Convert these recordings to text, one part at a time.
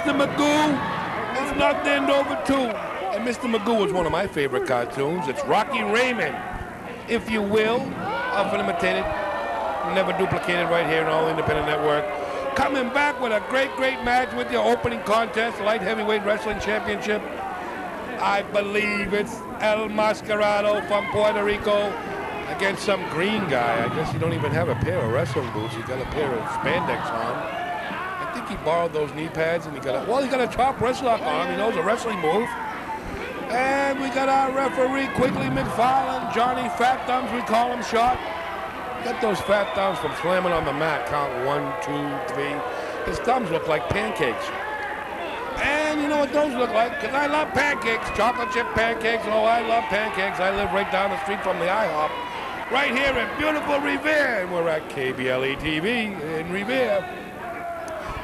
Mr. Magoo is knocked Andover too. And Mr. Magoo was one of my favorite cartoons. It's Rocky Raymond, if you will, often imitated, never duplicated right here on All Independent Network. Coming back with a great match with the opening contest, Light Heavyweight Wrestling Championship. I believe it's El Mascarado from Puerto Rico against some green guy. I guess he don't even have a pair of wrestling boots. He's got a pair of spandex on. I think he borrowed those knee pads and he got a top wrist lock on. He knows a wrestling move. And we got our referee, Quigley McFarland, Johnny Fat Thumbs, we call him short. Got those fat thumbs from slamming on the mat. Count 1, 2, 3. His thumbs look like pancakes. And you know what those look like? Because I love pancakes, chocolate chip pancakes. Oh, I love pancakes. I live right down the street from the IHOP. Right here in beautiful Revere. And we're at KBLE TV in Revere.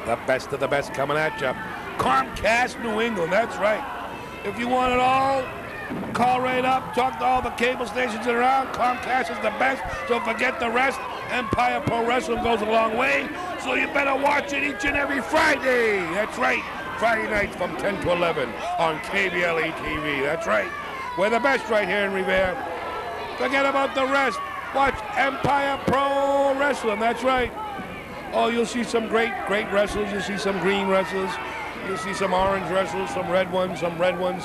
The best of the best coming at you. Comcast New England, that's right. If you want it all, call right up, talk to all the cable stations around. Comcast is the best, so forget the rest. Empire Pro Wrestling goes a long way, so you better watch it each and every Friday. That's right, Friday nights from 10 to 11 on KBLE TV. That's right. We're the best right here in Revere. Forget about the rest. Watch Empire Pro Wrestling. That's right. Oh, you'll see some great wrestlers. You'll see some green wrestlers. You'll see some orange wrestlers, some red ones, some white ones.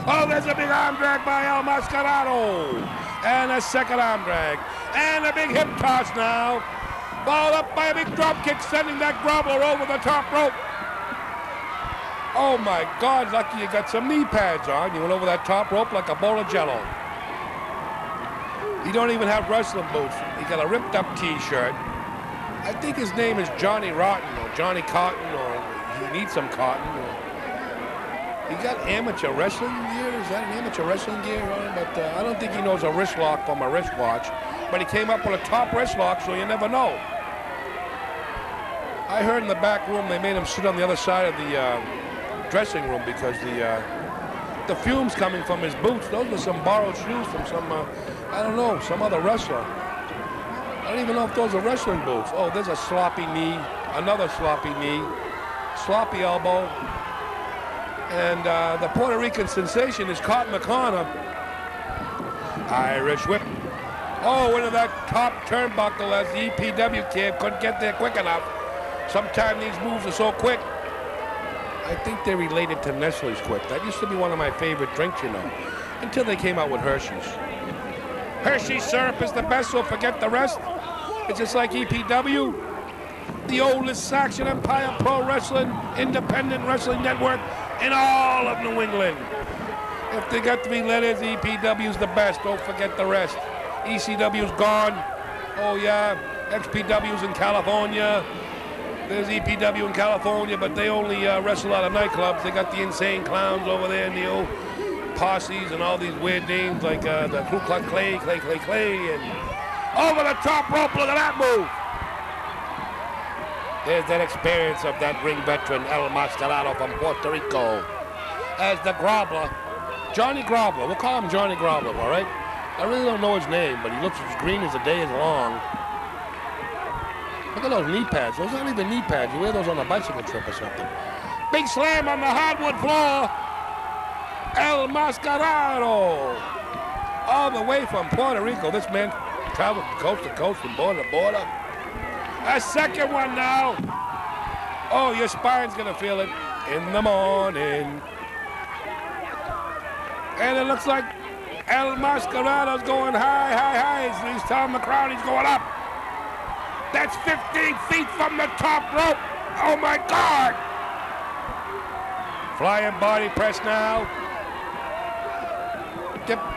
Oh, there's a big arm drag by El Mascarado. And a second arm drag. And a big hip toss now. Followed up by a big drop kick, sending that groveler over the top rope. Oh, my God, lucky you got some knee pads on. You went over that top rope like a bowl of Jell-O. You don't even have wrestling boots. You got a ripped-up T-shirt. I think his name is Johnny Rotten or Johnny Cotton, or he needs some cotton. He got amateur wrestling gear. Is that an amateur wrestling gear on him? But I don't think he knows a wrist lock from a wristwatch. But he came up with a top wrist lock, so you never know. I heard in the back room they made him sit on the other side of the dressing room because the fumes coming from his boots. Those are some borrowed shoes from some, I don't know, some other wrestler. I don't even know if those are wrestling boots. Oh, there's a sloppy knee, another sloppy knee, sloppy elbow. And the Puerto Rican sensation is caught in the corner. Irish whip. Oh, into that top turnbuckle as the EPW kid couldn't get there quick enough. Sometimes these moves are so quick. I think they're related to Nestle's Quick. That used to be one of my favorite drinks, you know, until they came out with Hershey's. Hershey's syrup is the best, so forget the rest. It's just like EPW, the oldest Saxon Empire Pro Wrestling, Independent Wrestling Network in all of New England. If they got 3 letters, EPW's the best. Don't forget the rest. ECW's gone. Oh, yeah. XPW's in California. There's EPW in California, but they only wrestle out of nightclubs. They got the Insane Clowns over there in the old posses and all these weird names like the Ku Klux Clay, and over the top rope. Look at that move. There's that experience of that ring veteran, El Mascarado from Puerto Rico. As the Grobbler, Johnny Grobbler. We'll call him Johnny Grobbler, all right? I really don't know his name, but he looks as green as the day is long. Look at those knee pads. Those aren't even knee pads. You wear those on a bicycle trip or something. Big slam on the hardwood floor. El Mascarado. All the way from Puerto Rico. This man traveled coast to coast and border to border. A second one now. Oh, your spine's going to feel it in the morning. And it looks like El Mascarado's going high. He's telling the crowd he's going up. That's 15 feet from the top rope. Oh, my God. Flying body press now.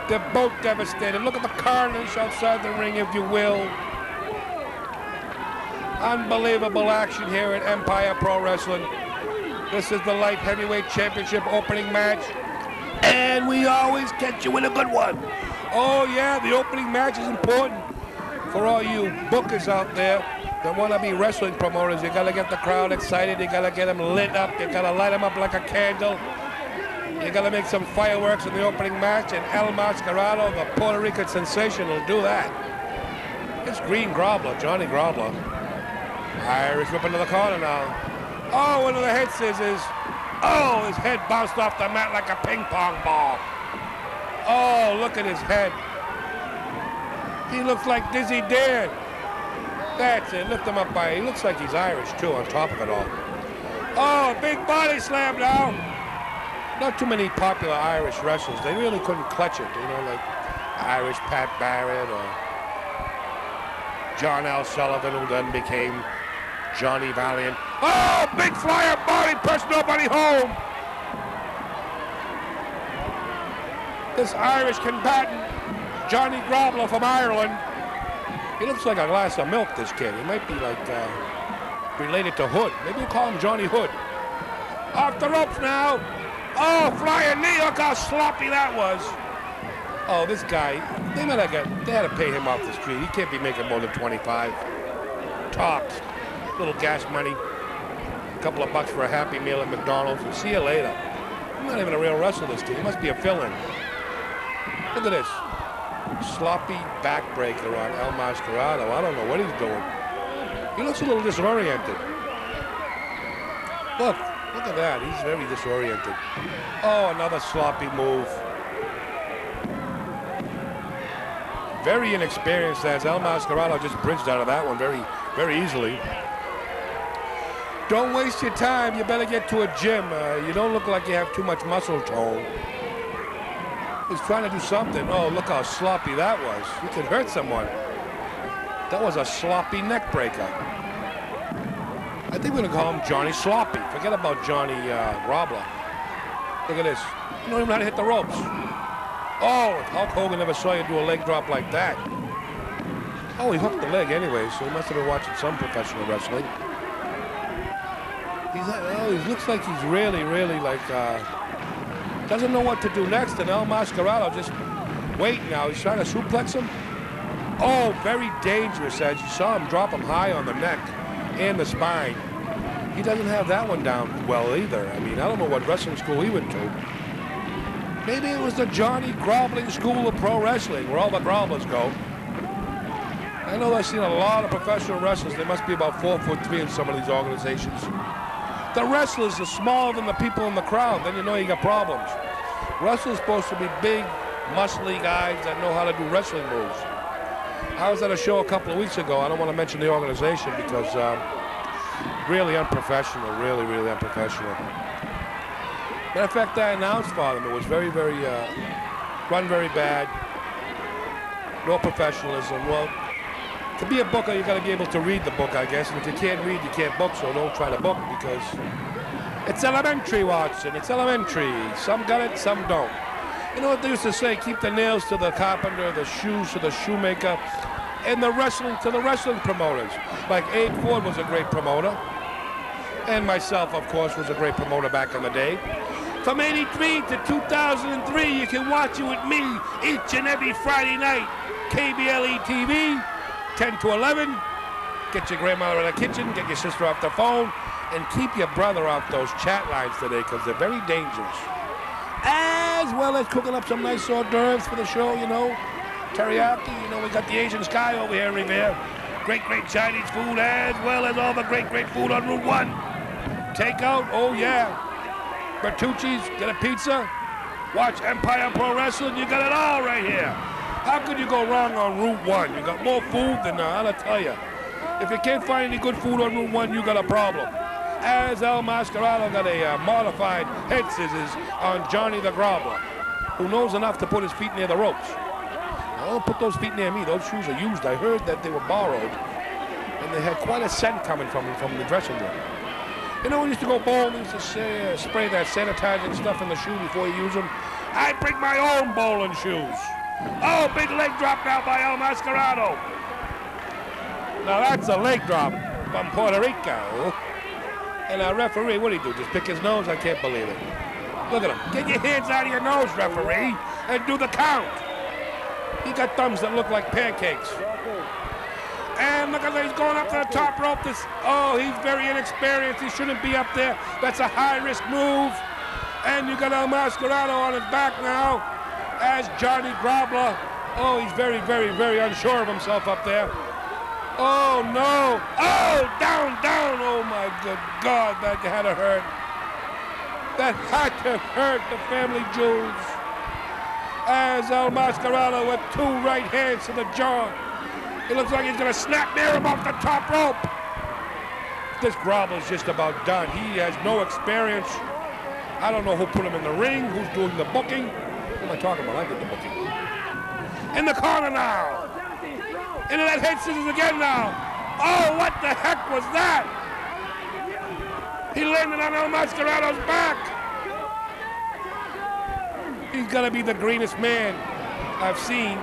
They're both devastated. Look at the carnage outside the ring, if you will. Unbelievable action here at Empire Pro Wrestling. This is the Light Heavyweight Championship opening match. And we always catch you in a good one. Oh, yeah, the opening match is important. For all you bookers out there that want to be wrestling promoters, you got to get the crowd excited. You got to get them lit up. You got to light them up like a candle. You got to make some fireworks in the opening match. And El Mascarado, the Puerto Rican sensation, will do that. It's Green Grobbler, Johnny Grobbler. Irish whip into the corner now. Oh, one of the head scissors. Oh, his head bounced off the mat like a ping pong ball. Oh, look at his head. He looks like Dizzy Dan. That's it. Lift him up by. He looks like he's Irish too. On top of it all. Oh, big body slam now. Not too many popular Irish wrestlers. They really couldn't clutch it. You know, like Irish Pat Barrett or John L. Sullivan, who then became Johnny Valiant. Oh, big flyer body, push nobody home. This Irish combatant, Johnny Grobler from Ireland. He looks like a glass of milk, this kid. He might be like related to Hood. Maybe we'll call him Johnny Hood. Off the ropes now. Oh, flying knee, look how sloppy that was. Oh, this guy, they had to pay him off the street. He can't be making more than 25. Tops. Little gas money. A couple of bucks for a Happy Meal at McDonald's. And see you later. I'm not even a real wrestler, this kid. He must be a fill-in. Look at this. Sloppy backbreaker on El Mascarado. I don't know what he's doing. He looks a little disoriented. Look at that. He's very disoriented. Oh, another sloppy move. Very inexperienced as El Mascarado just bridged out of that one very, very easily. Don't waste your time. You better get to a gym. You don't look like you have too much muscle tone. He's trying to do something. Oh, look how sloppy that was. You could hurt someone. That was a sloppy neck breaker. I think we're going to call him Johnny Sloppy. Forget about Johnny Grobler. Look at this. You don't even know how to hit the ropes. Oh, Hulk Hogan never saw you do a leg drop like that. Oh, he hooked the leg anyway, so he must have been watching some professional wrestling. He looks like he's really, really like, doesn't know what to do next, and El Mascarado just waiting now. He's trying to suplex him. Oh, very dangerous, as you saw him drop him high on the neck and the spine. He doesn't have that one down well either. I mean, I don't know what wrestling school he went to. Maybe it was the Johnny Grobbling School of Pro Wrestling, where all the Grobblers go. I know I've seen a lot of professional wrestlers. They must be about 4'3" in some of these organizations. The wrestlers are smaller than the people in the crowd. Then you know you got problems. Wrestlers supposed to be big, muscly guys that know how to do wrestling moves. I was at a show a couple of weeks ago. I don't want to mention the organization because really unprofessional, really, really unprofessional. Matter of fact, I announced for them. It was very, very, run very bad. No professionalism. Well, to be a booker, you got to be able to read the book, I guess. And if you can't read, you can't book, so don't try to book because it's elementary, Watson. It's elementary. Some got it, some don't. You know what they used to say? Keep the nails to the carpenter, the shoes to the shoemaker, and the wrestling to the wrestling promoters. Like Abe Ford was a great promoter. And myself, of course, was a great promoter back in the day. From 83 to 2003, you can watch it with me each and every Friday night. KBLE TV, 10 to 11. Get your grandmother in the kitchen, get your sister off the phone, and keep your brother off those chat lines today because they're very dangerous. As well as cooking up some nice hors d'oeuvres for the show, you know. Teriyaki, you know, we got the Asian Sky over here, Revere. Great, great Chinese food, as well as all the great, great food on Route 1. Takeout, oh yeah. Bertucci's, get a pizza. Watch Empire Pro Wrestling, you got it all right here. How could you go wrong on Route 1? You got more food than I'll tell you. If you can't find any good food on Route 1, you got a problem. As El Mascarado got a modified head scissors on Johnny the Grobbler, who knows enough to put his feet near the ropes. Now, don't put those feet near me. Those shoes are used. I heard that they were borrowed, and they had quite a scent coming from the dressing room. You know, we used to go bowling, used to spray that sanitizing stuff in the shoe before you use them. I bring my own bowling shoes. Oh, big leg drop now by El Mascarado. Now that's a leg drop from Puerto Rico. And our referee, what did he do? Just pick his nose? I can't believe it. Look at him. Get your hands out of your nose, referee, and do the count. He got thumbs that look like pancakes. And look at that, he's going up to the top rope. He's very inexperienced. He shouldn't be up there. That's a high-risk move. And you got El Mascarado on his back now as Johnny Grobler. Oh, he's very, very, very unsure of himself up there. Oh, no. Oh, down, down. Oh, my good God. That had to hurt. That had to hurt the family jewels. As El Mascarado with 2 right hands to the jaw. It looks like he's going to snap near him off the top rope. This grovel's just about done. He has no experience. I don't know who put him in the ring, who's doing the booking. What am I talking about? I did the booking. In the corner now. Into that head scissors again now. Oh, what the heck was that? He landed on El Mascarado's back. He's got to be the greenest man I've seen.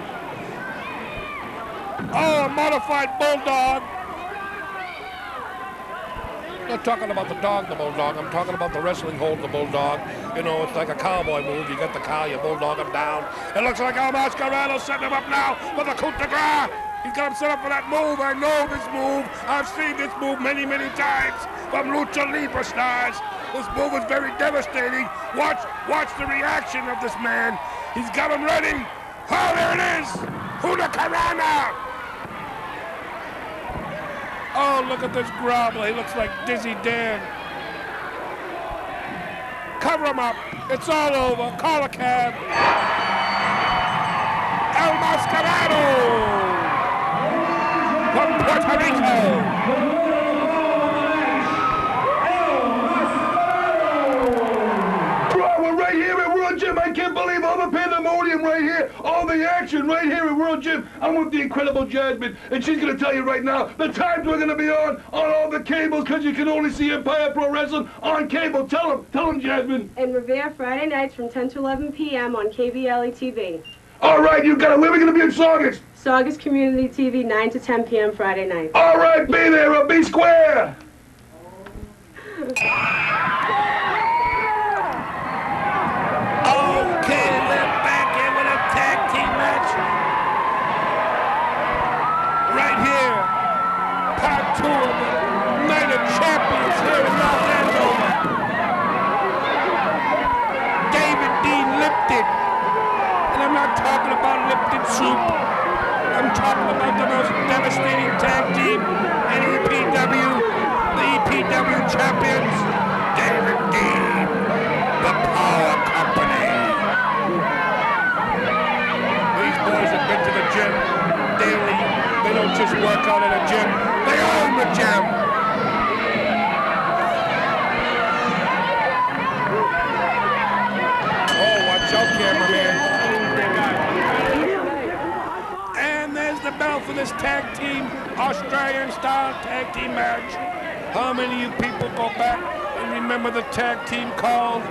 Oh, a modified bulldog. I'm not talking about the dog, the bulldog. I'm talking about the wrestling hold, the bulldog. You know, it's like a cowboy move. You get the cow, you bulldog him down. It looks like El Mascarado's setting him up now for the coup de grace. He's got him set up for that move. I know this move. I've seen this move many, many times from Lucha Libre stars. This move is very devastating. Watch the reaction of this man. He's got him ready. Oh, there it is. Hurricanrana. Oh, look at this grovel. He looks like Dizzy Dan. Cover him up. It's all over. Call a cab. El Mascarado from Puerto Rico. Right here at World Gym. I can't believe all the pandemonium right here, all the action right here at World Gym. I'm with the incredible Jasmine, and she's going to tell you right now the times we're going to be on all the cables, because you can only see Empire Pro Wrestling on cable. Tell them, Jasmine. In Revere, Friday nights from 10 to 11 p.m. on KBLE TV. All right, you got it. Where are we going to be in Saugus? Saugus Community TV, 9 to 10 p.m. Friday night. All right, be there or be square. I'm talking about the most devastating tag team in EPW, the EPW champions, David Dean, the Power Company. These boys have been to the gym daily. They don't just work out at a gym, they own the gym. Oh, watch out, cameraman. The bell for this tag team, Australian-style tag team match. How many of you people go back and remember the tag team called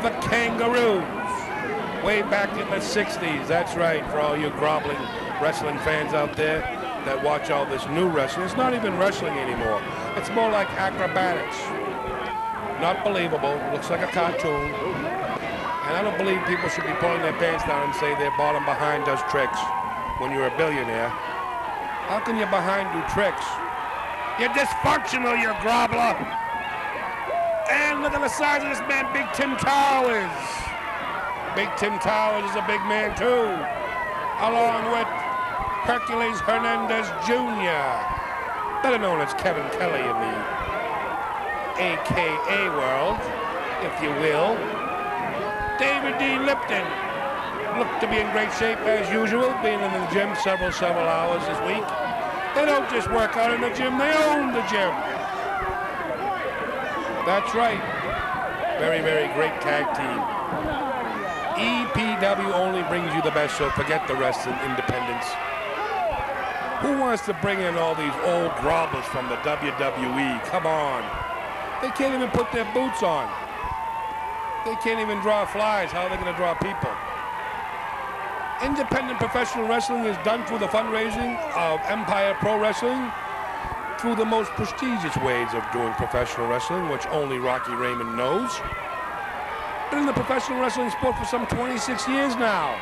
the Kangaroos? Way back in the 60s, that's right, for all you groveling wrestling fans out there that watch all this new wrestling. It's not even wrestling anymore. It's more like acrobatics. Not believable, looks like a cartoon. And I don't believe people should be pulling their pants down and say their bottom behind does tricks. When you're a billionaire, how can your behind do tricks? You're dysfunctional, you groveler. And look at the size of this man, Big Tim Towers. Big Tim Towers is a big man too, along with Hercules Hernandez Jr., better known as Kevin Kelly in the AKA world, if you will. David D. Lipton. Look to be in great shape as usual, being in the gym several hours this week. They don't just work out in the gym, they own the gym. That's right. Very, very great tag team. EPW only brings you the best, so forget the rest of independence. Who wants to bring in all these old grovels from the WWE? Come on. They can't even put their boots on. They can't even draw flies. How are they going to draw people? Independent professional wrestling is done through the fundraising of Empire Pro Wrestling, through the most prestigious ways of doing professional wrestling, which only Rocky Raymond knows. Been in the professional wrestling sport for some 26 years now.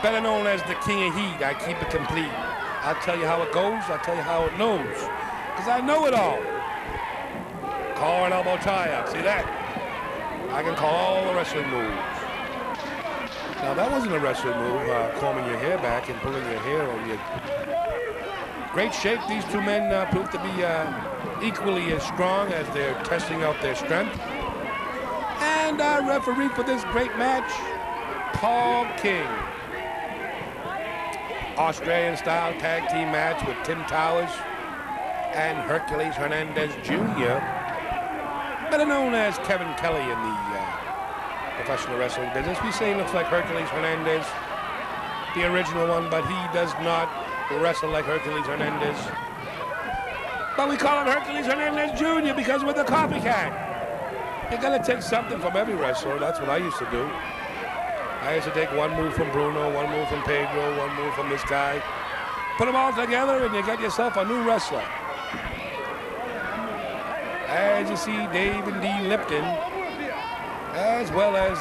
Better known as the King of Heat. I keep it complete. I'll tell you how it goes, I'll tell you how it knows, because I know it all. Collar and elbow tie-up, see that? I can call all the wrestling moves. Now that wasn't a wrestling move, combing your hair back and pulling your hair on your great shape. These two men prove to be equally as strong as they're testing out their strength. And our referee for this great match, Paul King. Australian-style tag team match with Tim Towers and Hercules Hernandez Jr., better known as Kevin Kelly in the professional wrestling business. We say he looks like Hercules Hernandez, the original one, but he does not wrestle like Hercules Hernandez. But we call him Hercules Hernandez Jr. because we're the copycat. You gotta take something from every wrestler. That's what I used to do. I used to take one move from Bruno, one move from Pedro, one move from this guy. Put them all together and you got yourself a new wrestler. As you see, Dave and Dee Lipton, as well as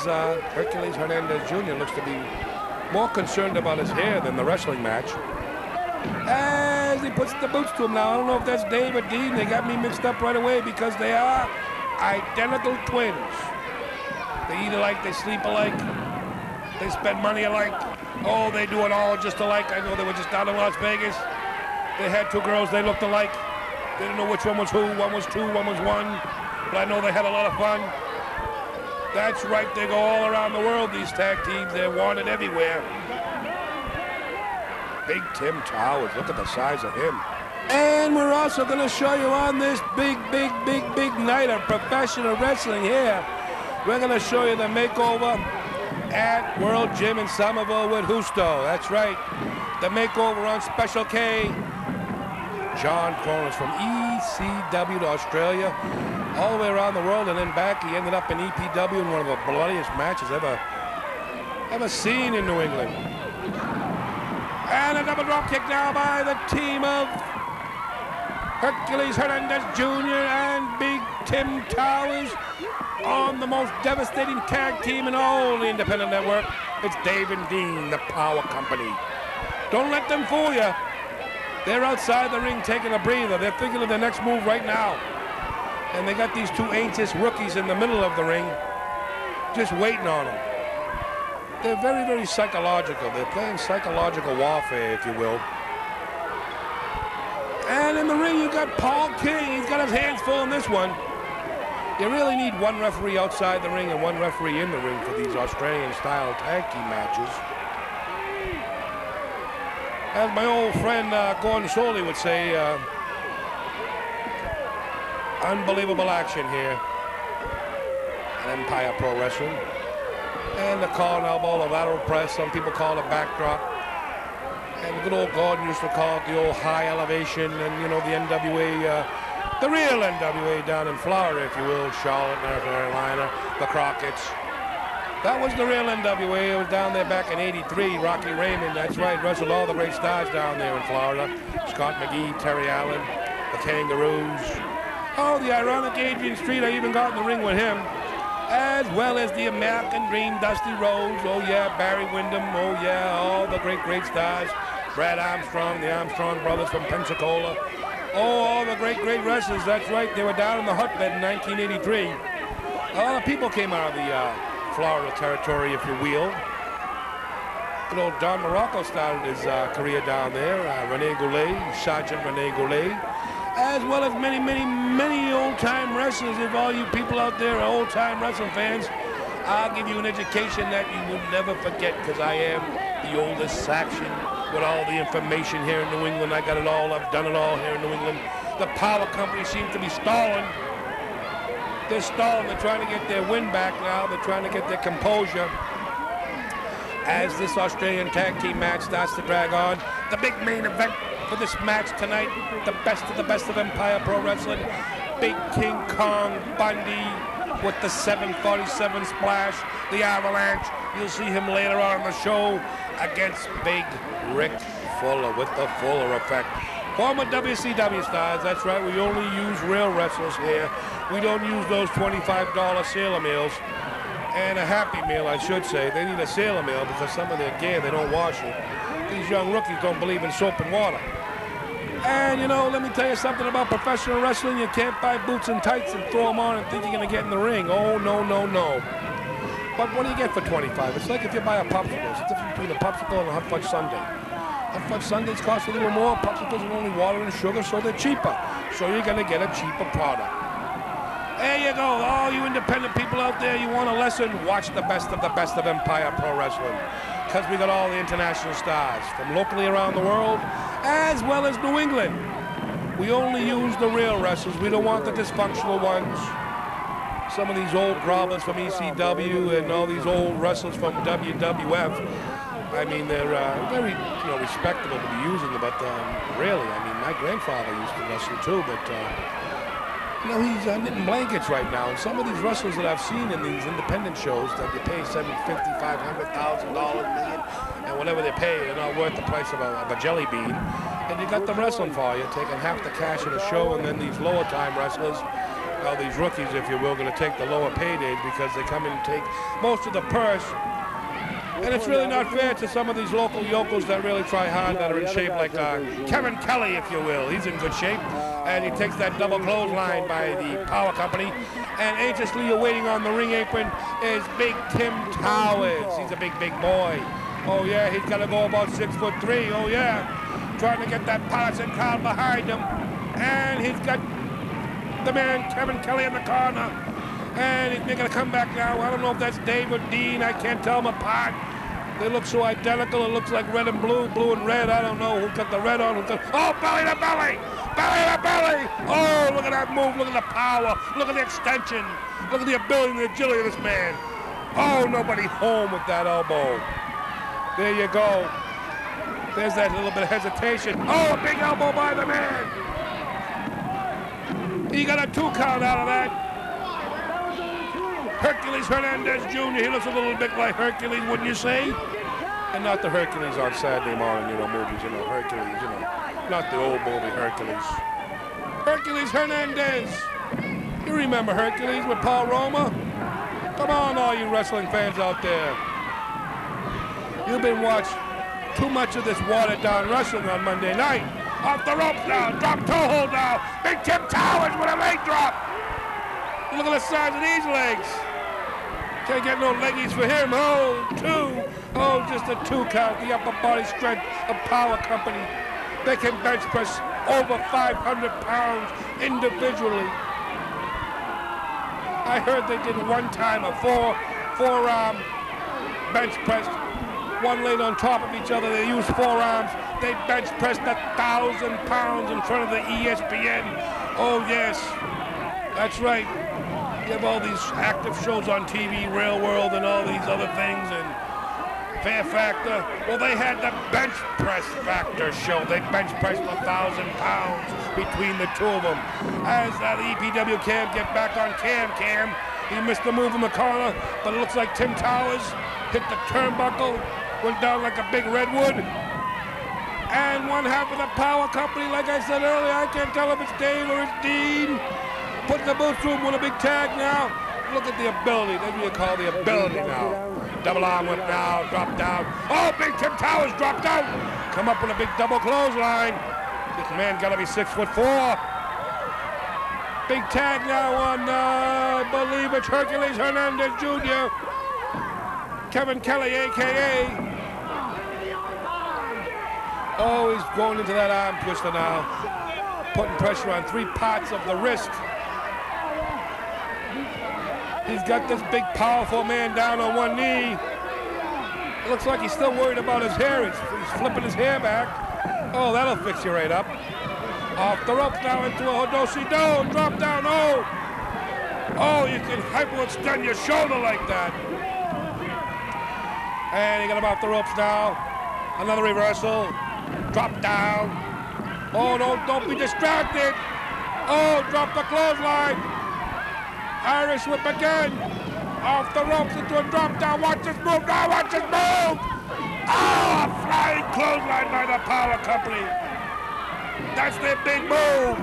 Hercules Hernandez Jr. looks to be more concerned about his hair than the wrestling match. As he puts the boots to him now. I don't know if that's Dave or Dean. They got me mixed up right away because they are identical twins. They eat alike, they sleep alike, they spend money alike. Oh, they do it all just alike. I know they were just down in Las Vegas. They had two girls, they looked alike. They didn't know which one was who. One was two, one was one. But I know they had a lot of fun. That's right, they go all around the world, these tag teams. They're wanted everywhere. Big Tim Towers, look at the size of him. And we're also going to show you on this big night of professional wrestling here. We're going to show you the makeover at World Gym in Somerville with Husto. That's right, the makeover on Special K. John Cronin from ECW to Australia, all the way around the world and then back. He ended up in EPW in one of the bloodiest matches ever seen in New England. And a double drop kick now by the team of Hercules Hernandez Jr. and Big Tim Towers on the most devastating tag team in all the independent network. It's Dave and Dean, the Power Company. Don't let them fool you. They're outside the ring taking a breather. They're thinking of their next move right now. And they got these two ancient rookies in the middle of the ring just waiting on them. They're very psychological. They're playing psychological warfare, if you will. And in the ring, you got Paul King. He's got his hands full in this one. You really need one referee outside the ring and one referee in the ring for these Australian-style tag team matches. As my old friend Gordon Soley would say, unbelievable action here at Empire Pro Wrestling. And the call and elbow, the lateral press, some people call it backdrop. And good old Gordon used to call it the old high elevation, and you know, the NWA, the real NWA down in Florida, if you will, Charlotte, North Carolina, the Crockett's. That was the real NWA. It was down there back in '83. Rocky Raymond, that's right, wrestled all the great stars down there in Florida. Scott McGee, Terry Allen, the Kangaroos. Oh, the ironic Adrian Street, I even got in the ring with him. As well as the American Dream, Dusty Rhodes. Oh yeah, Barry Windham. Oh yeah, all the great stars. Brad Armstrong, the Armstrong brothers from Pensacola. Oh, all the great wrestlers. That's right, they were down in the hotbed in 1983. A lot of people came out of the Florida territory, if you will. Good old Don Morocco started his career down there. Rene Goulet, Sergeant Rene Goulet. As well as many old-time wrestlers. If all you people out there are old-time wrestling fans, I'll give you an education that you will never forget, because I am the oldest section with all the information here in New England. I got it all. I've done it all here in New England. The Power Company seems to be stalling. They're stalling. They're trying to get their win back now. They're trying to get their composure as this Australian tag team match starts to drag on. The big main event for this match tonight, the best of Empire Pro Wrestling. Big King Kong Bundy with the 747 splash, the avalanche. You'll see him later on in the show against Big Rick Fuller with the Fuller effect. Former WCW stars, that's right, we only use real wrestlers here. We don't use those $25 sailor meals. And a Happy Meal, I should say. They need a sailor meal because some of their gear, they don't wash it. These young rookies don't believe in soap and water. And, you know, let me tell you something about professional wrestling. You can't buy boots and tights and throw them on and think you're going to get in the ring. Oh, no. But what do you get for $25? It's like if you buy a popsicle. It's the difference between a popsicle and a hot fudge sundae. Upfront sundaes cost a little more. Popsicles are only water and sugar, so they're cheaper. So you're going to get a cheaper product. There you go. All you independent people out there, you want a lesson? Watch the best of Empire Pro Wrestling. Because we got all the international stars from locally around the world, as well as New England. We only use the real wrestlers. We don't want the dysfunctional ones. Some of these old grovels from ECW and all these old wrestlers from WWF. I mean, they're very, respectable to be using them, but really, I mean, my grandfather used to wrestle too, but he's knitting blankets right now. And some of these wrestlers that I've seen in these independent shows that you pay $750,000, $500,000, million, and whatever they pay, they're not worth the price of a jelly bean. And you got them wrestling for you, taking half the cash of the show, and then these lower time wrestlers, these rookies, if you will, going to take the lower paydays because they come in and take most of the purse. And it's really not fair to some of these local yokels that really try hard, that are in shape, like Kevin Kelly, if you will. He's in good shape. And he takes that double clothesline by the Power Company. And anxiously awaiting on the ring apron is Big Tim Towers. He's a big, big boy. Oh, yeah, he's got to go about 6'3". Oh, yeah. Trying to get that Patterson crowd behind him. And he's got the man, Kevin Kelly, in the corner. And he's making a comeback now. I don't know if that's Dave or Dean. I can't tell them apart. They look so identical. It looks like red and blue, blue and red. I don't know who got the red on. Oh, belly to belly! Belly to belly! Oh, look at that move. Look at the power. Look at the extension. Look at the ability and the agility of this man. Oh, nobody home with that elbow. There you go. There's that little bit of hesitation. Oh, a big elbow by the man. He got a 2 count out of that. Hercules Hernandez Jr. He looks a little bit like Hercules, wouldn't you say? And not the Hercules on Saturday morning, movies, Hercules, not the old movie Hercules. Hercules Hernandez. You remember Hercules with Paul Roma? Come on, all you wrestling fans out there. You've been watching too much of this watered-down wrestling on Monday night. Off the ropes now, drop toe hold now. Big Tim Towers with a leg drop. Look at the size of these legs. Can't get no leggies for him. Oh, 2. Oh, just a 2 count. The upper body strength of Power Company. They can bench press over 500 pounds individually. I heard they did one time a four-arm bench press. One laid on top of each other. They used forearms. They bench pressed 1,000 pounds in front of the ESPN. Oh, yes. That's right. You have all these active shows on TV, Real World and all these other things, and Fair Factor. Well, they had the Bench Press Factor show. They bench pressed 1,000 pounds between the two of them. As the EPW Cam get back on Cam. He missed the move in the corner, but it looks like Tim Towers hit the turnbuckle, went down like a big redwood. And one half of the Power Company, like I said earlier, I can't tell if it's Dave or it's Dean. Putting the boots through him with a big tag now. Look at the ability. That's what you call the ability now. Double arm whip now, drop down. Oh, Big Tim Towers dropped out. Come up with a big double clothesline. This man got to be 6'4". Big tag now on, I believe it's Hercules Hernandez Jr. Kevin Kelly, a.k.a. Oh, he's going into that arm twister now. Putting pressure on 3 parts of the wrist. He's got this big, powerful man down on one knee. It looks like he's still worried about his hair. He's flipping his hair back. Oh, that'll fix you right up. Off the ropes now into a Hodoshi-Do. Drop down. Oh. Oh, you can hyperextend your shoulder like that. And he got him off the ropes now. Another reversal. Drop down. Oh, no, don't be distracted. Oh, drop the clothesline. Irish whip again. Off the ropes into a drop down. Watch this move now. Watch this move. Oh, flying clothesline by the Power Company. That's their big move.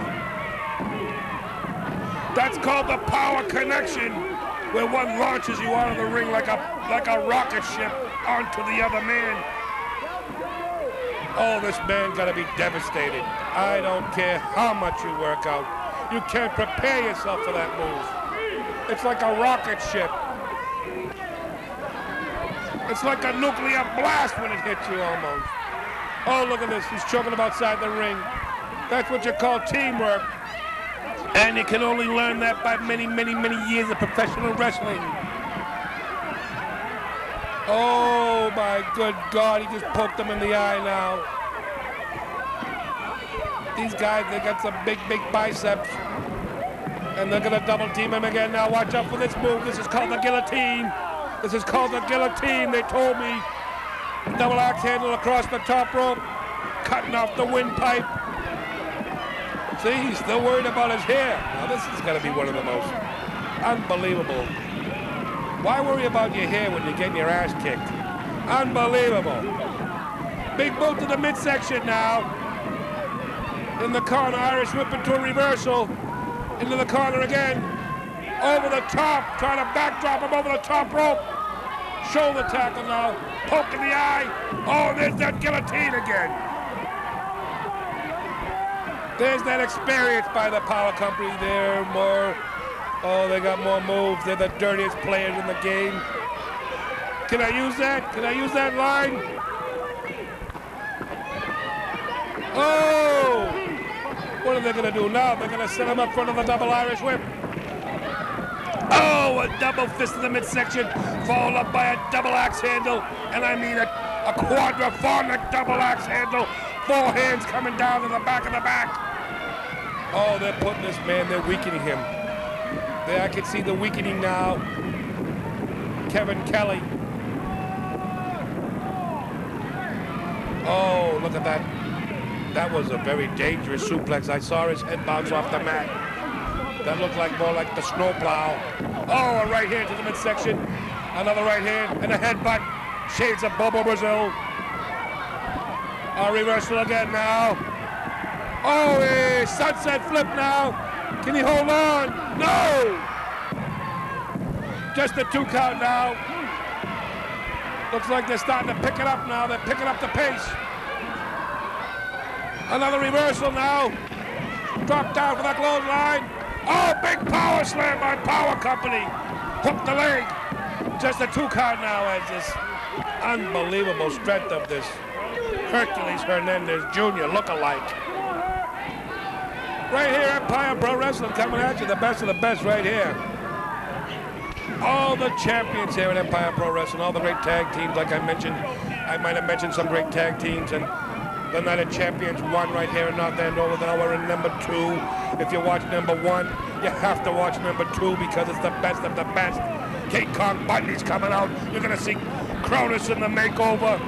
That's called the Power Connection, where one launches you out of the ring like a rocket ship onto the other man. Oh, this man got to be devastated. I don't care how much you work out. You can't prepare yourself for that move. It's like a rocket ship. It's like a nuclear blast when it hits you almost. Oh, look at this. He's choking him outside the ring. That's what you call teamwork. And you can only learn that by many, many, many years of professional wrestling. Oh, my good God. He just poked him in the eye now. These guys, they got some big, big biceps. And they're going to double team him again. Now watch out for this move. This is called the guillotine. This is called the guillotine, they told me. Double axe handle across the top rope. Cutting off the windpipe. See, he's still worried about his hair. Now this is going to be one of the most unbelievable. Why worry about your hair when you're getting your ass kicked? Unbelievable. Big boot to the midsection now. In the corner, Irish whip into a reversal. Into the corner again. Over the top, trying to backdrop him over the top rope. Shoulder tackle now. Poke in the eye. Oh, there's that guillotine again. There's that experience by the Power Company. They're more, oh, they got more moves. They're the dirtiest players in the game. Can I use that? Can I use that line? Oh! What are they going to do now? They're going to set him up front of the double Irish whip. Oh, a double fist in the midsection, followed up by a double axe handle, and I mean a quadraphonic double axe handle. 4 hands coming down to the back of the back. Oh, they're putting this man, they're weakening him. There, I can see the weakening now. Kevin Kelly. Oh, look at that. That was a very dangerous suplex. I saw his head bounce off the mat. That looked like more like the snowplow. Oh, a right hand to the midsection. Another right hand and a headbutt. Shades of Bobo Brazil. A reversal again now. Oh, a sunset flip now. Can he hold on? No! Just a 2 count now. Looks like they're starting to pick it up now. They're picking up the pace. Another reversal now. Drop down for the clothesline. Oh, big power slam by Power Company. Hook the leg. Just a 2 count now as this unbelievable strength of this Hercules Hernandez Jr. look-alike. Right here, Empire Pro Wrestling coming at you, the best of the best right here. All the champions here at Empire Pro Wrestling, all the great tag teams, like I mentioned. I might have mentioned some great tag teams, and the Night of Champions 1 right here in North Andover. Now we're in number 2. If you watch number 1, you have to watch number 2 because it's the best of the best. King Kong Bundy's coming out. You're going to see Cronus in the makeover.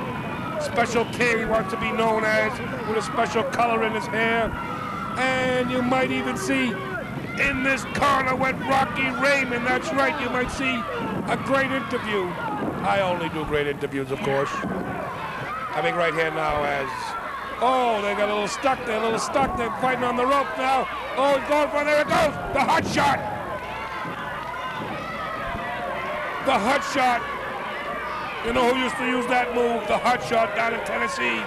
Special K he wants to be known as, with a special color in his hair. And you might even see in this corner with Rocky Raymond. That's right, you might see a great interview. I only do great interviews, of course. Coming right here now as, oh, they got a little stuck. They're a little stuck. They're fighting on the rope now. Oh, it's going for it. There it goes. The hot shot. The hot shot. You know who used to use that move? The hot shot down in Tennessee.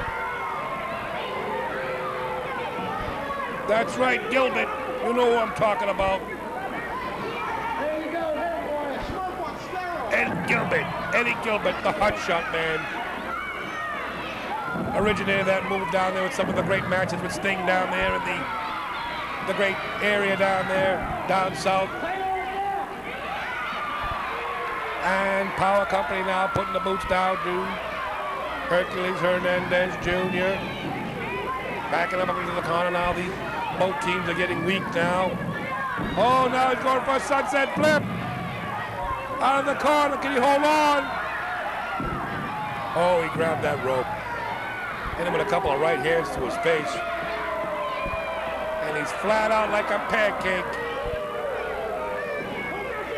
That's right, Gilbert. You know who I'm talking about. There you go, hey boy, smoke on steroids. Eddie Gilbert, the hot shot man. Originated that move down there with some of the great matches with Sting down there in the great area down there, down south. And Power Company now putting the boots down to Hercules Hernandez Jr. Backing up into the corner now. Both teams are getting weak now. Oh, now he's going for a sunset flip. Out of the corner, can he hold on? Oh, he grabbed that rope. Hit him with a couple of right hands to his face. And he's flat out like a pancake.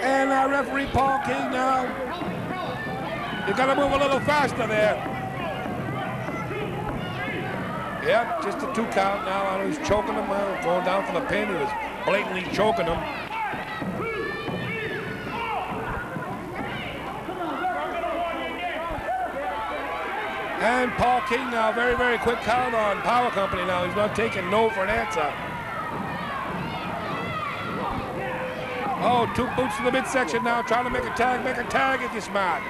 And our referee Paul King now. You gotta move a little faster there. Yep, just a 2 count now. I know he's choking him, going down for the pin. He was blatantly choking him. And Paul King now, very, very quick count on Power Company now. He's not taking no for an answer. Oh, 2 boots to the midsection now, trying to make a tag if you're smart.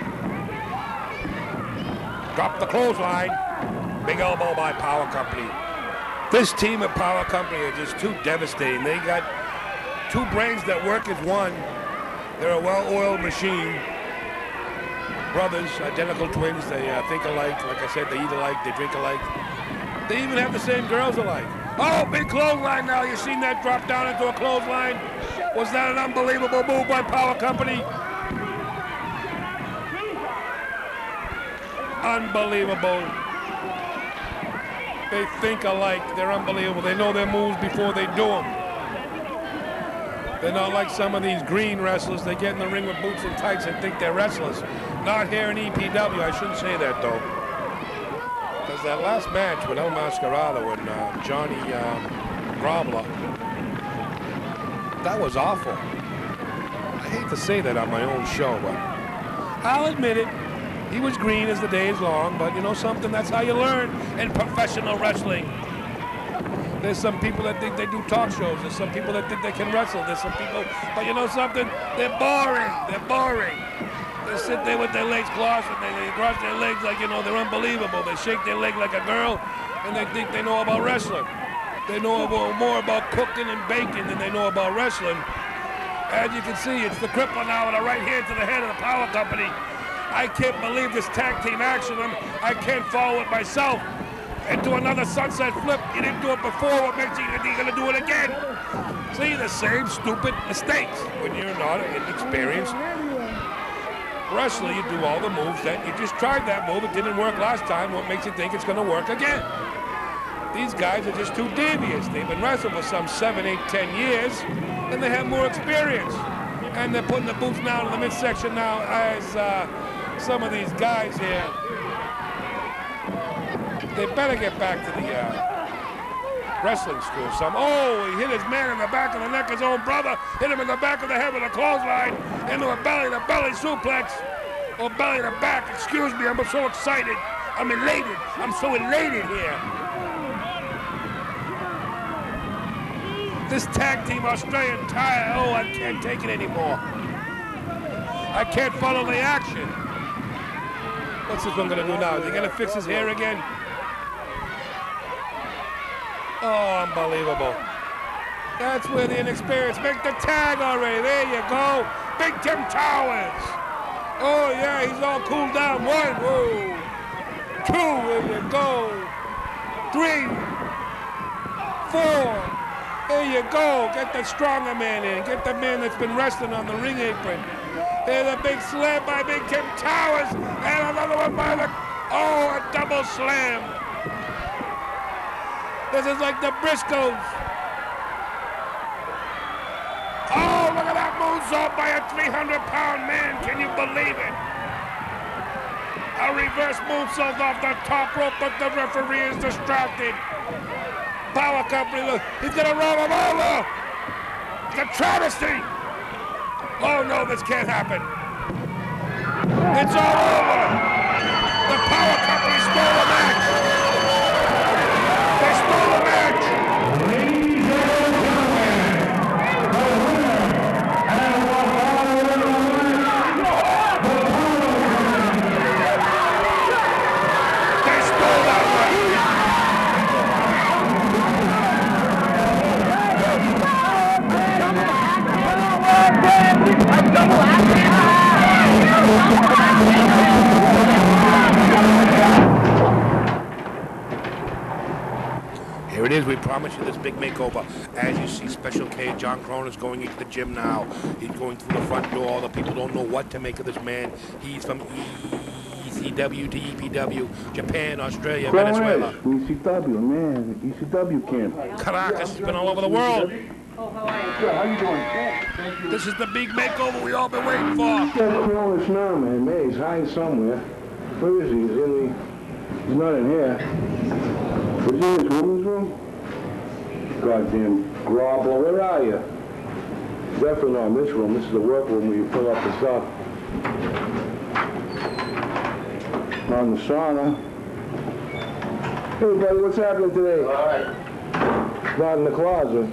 Drop the clothesline. Big elbow by Power Company. This team at Power Company are just too devastating. They got two brains that work as one. They're a well-oiled machine. Brothers, identical twins. They think alike. Like I said, they eat alike. They drink alike. They even have the same girls alike. Oh, big clothesline now. You seen that drop down into a clothesline? Was that an unbelievable move by Power Company? Unbelievable. They think alike. They're unbelievable. They know their moves before they do them. They're not like some of these green wrestlers. They get in the ring with boots and tights and think they're wrestlers. Not here in EPW. I shouldn't say that, though. Because that last match with El Mascarado and Johnny Grobler, that was awful. I hate to say that on my own show, but I'll admit it. He was green as the day is long, but you know something? That's how you learn in professional wrestling. There's some people that think they do talk shows. There's some people that think they can wrestle. There's some people, but you know something? They're boring. They're boring. They sit there with their legs crossed and they cross their legs like, you know, they're unbelievable. They shake their leg like a girl and they think they know about wrestling. They know more about cooking and baking than they know about wrestling. As you can see, it's the cripple now with a right hand to the head of the Power Company. I can't believe this tag team action. I can't follow it myself. And do another sunset flip. You didn't do it before. What makes you think you're going to do it again? See, the same stupid mistakes. When you're not an inexperienced wrestler, you do all the moves that you just tried that move. It didn't work last time. What makes you think it's going to work again? These guys are just too devious. They've been wrestling for some 7, 8, 10 years, and they have more experience. And they're putting the boots now in the midsection now as some of these guys here. They better get back to the wrestling school. Oh, he hit his man in the back of the neck, his own brother. Hit him in the back of the head with a clothesline into a belly-to-belly suplex. Or belly-to-back. Excuse me, I'm so excited. I'm elated. I'm so elated here. This tag team, Australian Tire, oh, I can't take it anymore. I can't follow the action. What's this one gonna do now? Is he gonna fix his hair again? Oh, unbelievable. That's where the inexperience. Make the tag already. There you go. Big Tim Towers. Oh, yeah, he's all cooled down. 1, whoa. 2, there you go. 3, 4. There you go. Get the stronger man in. Get the man that's been wrestling on the ring apron. There's a big slam by Big Tim Towers. And another one by the... Oh, a double slam. This is like the Briscoes. Oh, look at that moonsault by a 300-pound man. Can you believe it? A reverse moonsault off the top rope, but the referee is distracted. Power Company, look, he's gonna roll him over. It's a travesty. Oh no, this can't happen. It's all over. The Power Company stole the match. They stole the match. Ladies and gentlemen, the winner and the They stole that match. Here it is. We promise you this big makeover. As you see, Special K, John Cronin's going into the gym now. He's going through the front door. The people don't know what to make of this man. He's from ECW to EPW, Japan, Australia, Venezuela. ECW, man. ECW camp. Caracas has been all over the world. Oh, how are you? Good, how you doing? Thank you. This is the big makeover we all been waiting for. That Cronus now, man. Man, he's hiding somewhere. Where is he? He's not in here. Was he in his woman's room? Goddamn grobbler, where are you? Definitely not in this room. This is the workroom where you fill up the stuff. Not in the sauna. Hey, buddy, what's happening today? All right. Not in the closet.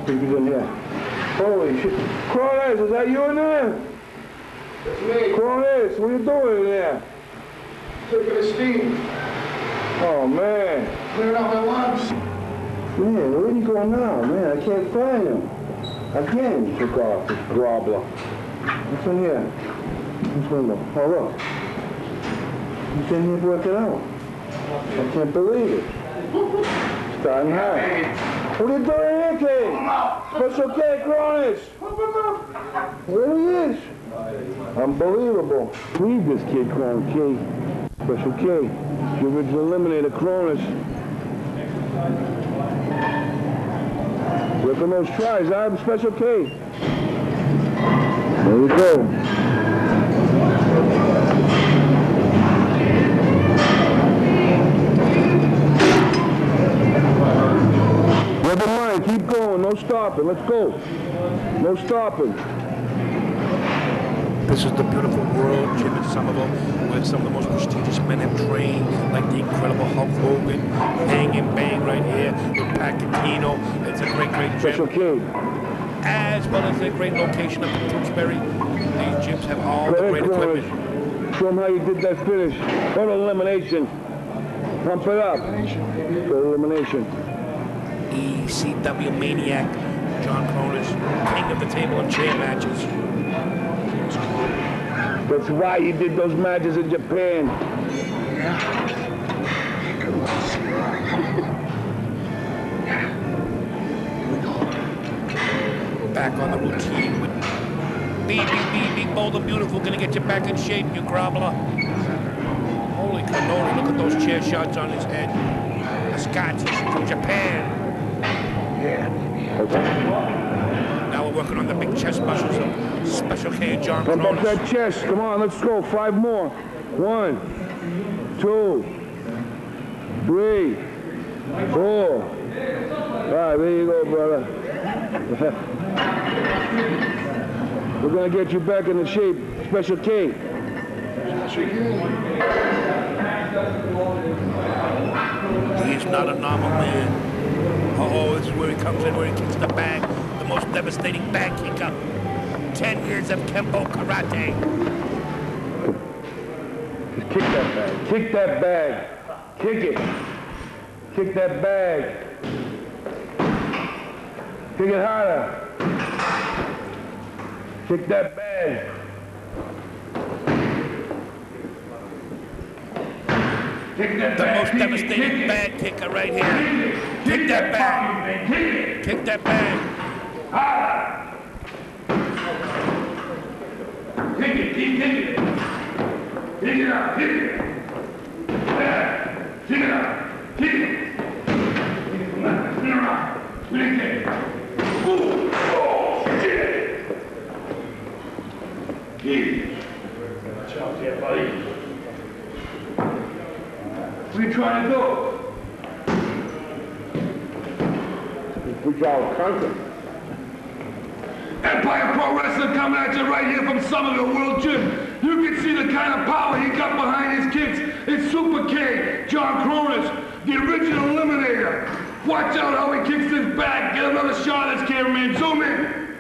Think he's in here. Holy shit. Cronus, is that you in there? It's me. Cronus, what are you doing in there? Taking a steam. Oh, man. Clearing out my lungs. Man, where are you going now, man? I can't find him. Again, he took off, this grobbler. What's in here? This window. Oh, look. He's in here working out. I can't believe it. Starting high. What are you doing here, Kay? Special K, Cronus. There he is. Unbelievable. Leave this kid, Cronus K. Special K. The original eliminator, Cronus. Work on those tries, I'm Special K. There we go. Never mind, keep going, no stopping, let's go. No stopping. This is the beautiful world gym in Somerville, where some of the most prestigious men have trained, like the incredible Hulk Hogan, Hang and Bang right here with Pacatino. It's a great, great gym. Special K. As well as a great location up in Tewksbury. These gyms have all the great equipment. Show them how you did that finish. Total elimination. Pump it up. Total elimination. ECW Maniac, John Cronus, king of the table and chair matches. That's why you did those matches in Japan. Back on the routine with Big Bold and Beautiful, gonna get you back in shape, you grobbler. Holy cannoli, look at those chair shots on his head. The Scots from Japan. Yeah. Okay. Now we're working on the big chest muscles of Special K and John Come back Cronus. that chest. Come on, let's go. 5 more. 1, 2, 3, 4. All right, there you go, brother. We're going to get you back into shape. Special K. He's not a normal man. Oh, this is where he comes in, where he kicks the bag. The most devastating bag kicker. 10 years of Kempo Karate. Just kick that bag. Kick that bag. Kick it. Kick that bag. Kick it harder. Kick that bag. The most devastating bag kicker right here. Kick that bag. Kick that bag. Kick it, keep kicking it. Kick it out, kick it. Yeah. Kick it out, kick it. Kick it from that, spin around. Spin it, kick it. Ooh, oh, shit. Easy. Watch out there, buddy. What are you trying to do? We got conquer. Empire Pro Wrestling coming at you right here from Somerville World Gym. You can see the kind of power he got behind his kicks. It's Super K, John Cronus, the original eliminator. Watch out how he kicks his back. Get another shot at this cameraman. Zoom in.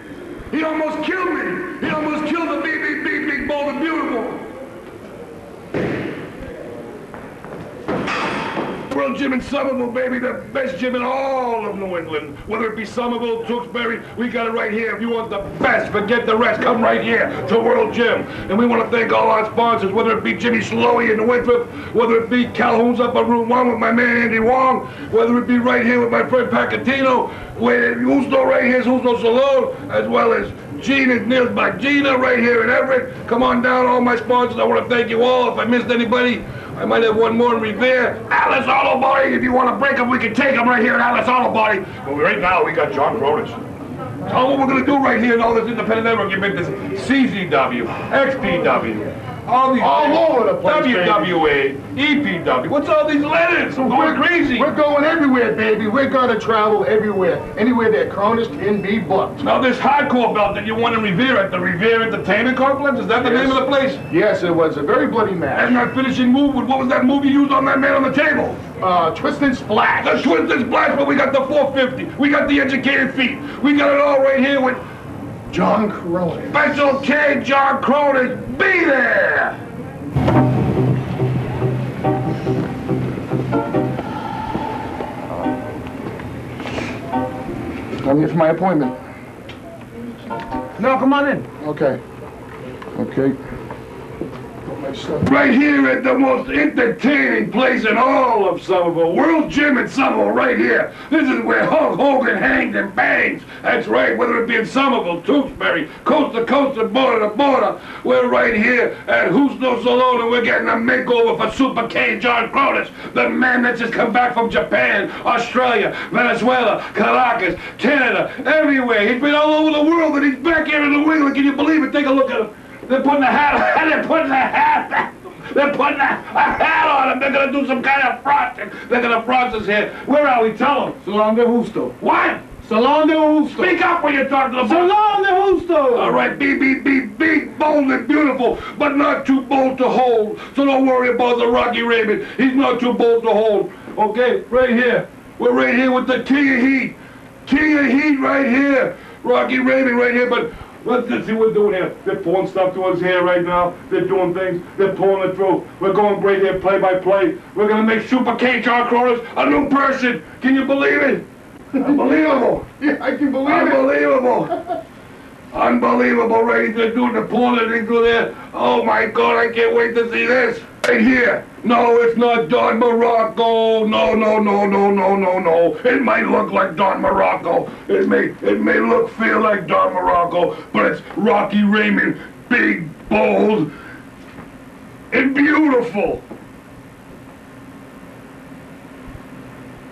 He almost killed me. He almost killed the big, bold and beautiful. World Gym in Somerville, baby, the best gym in all of New England. Whether it be Somerville, Tewksbury, we got it right here. If you want the best, forget the rest, come right here to World Gym. And we want to thank all our sponsors, whether it be Jimmy Slowy in Winthrop, whether it be Calhoun's up on Route 1 with my man Andy Wong, whether it be right here with my friend Pacatino, with Usto right here, Usto Salone, as well as Gina, Nils by Gina right here in Everett. Come on down, all my sponsors. I want to thank you all. If I missed anybody, I might have one more in Revere. Alice Auto Body, if you want to break them, we can take them right here at Alice Auto Body. But right now, we got John Cronus. Tell them what we're going to do right here in all this independent network. You make this CZW, XPW, all these All over the place, WWA, EPW. What's all these letters? I'm going crazy. We're going everywhere, baby. We're going to travel everywhere. Anywhere that Cronus can be booked. Now, this hardcore belt that you won in Revere at the Revere Entertainment Complex, is that the name of the place? Yes, it was a very bloody match. And that finishing move, what was that move you used on that man on the table? Twist and splash. The twist and splash, but we got the 450. We got the educated feet. We got it all right here with John Cronus. Special K, John Cronus. Be there! I'm here for my appointment. No, come on in. Okay. Okay. Right here at the most entertaining place in all of Somerville, World Gym in Somerville, right here. This is where Hulk Hogan hangs and bangs. That's right, whether it be in Somerville, Tewksbury, coast to coast and border to border, we're right here at Who's No Salon, and we're getting a makeover for Super K John Cronus, the man that's just come back from Japan, Australia, Venezuela, Caracas, Canada, everywhere. He's been all over the world, and he's back here in New England. Can you believe it? Take a look at him. They're putting a hat on. They're putting a hat on him. They're going to do some kind of frosting. They're going to frost his hair. Where are we? Tell them. Salon de Justo. What? Salon de Justo. Speak up when you're talking about. Salon de Justo. All right, big, bold and beautiful, but not too bold to hold. So don't worry about the Rocky Raymond. He's not too bold to hold. Okay, right here. We're right here with the King of Heat. King of Heat right here. Rocky Raymond right here, but let's see what we're doing here. They're pouring stuff to us here right now. They're doing things. They're pulling it through. We're going right here, play by play. We're going to make Super K John Cronus a new person. Can you believe it? Unbelievable. Yeah, I can believe Unbelievable. Unbelievable, right? They're doing the pulling it through there. Oh my God, I can't wait to see this. Right here. No, it's not Don Morocco. No. It might look like Don Morocco. It may feel like Don Morocco, but it's Rocky Raymond, big, bold, and beautiful.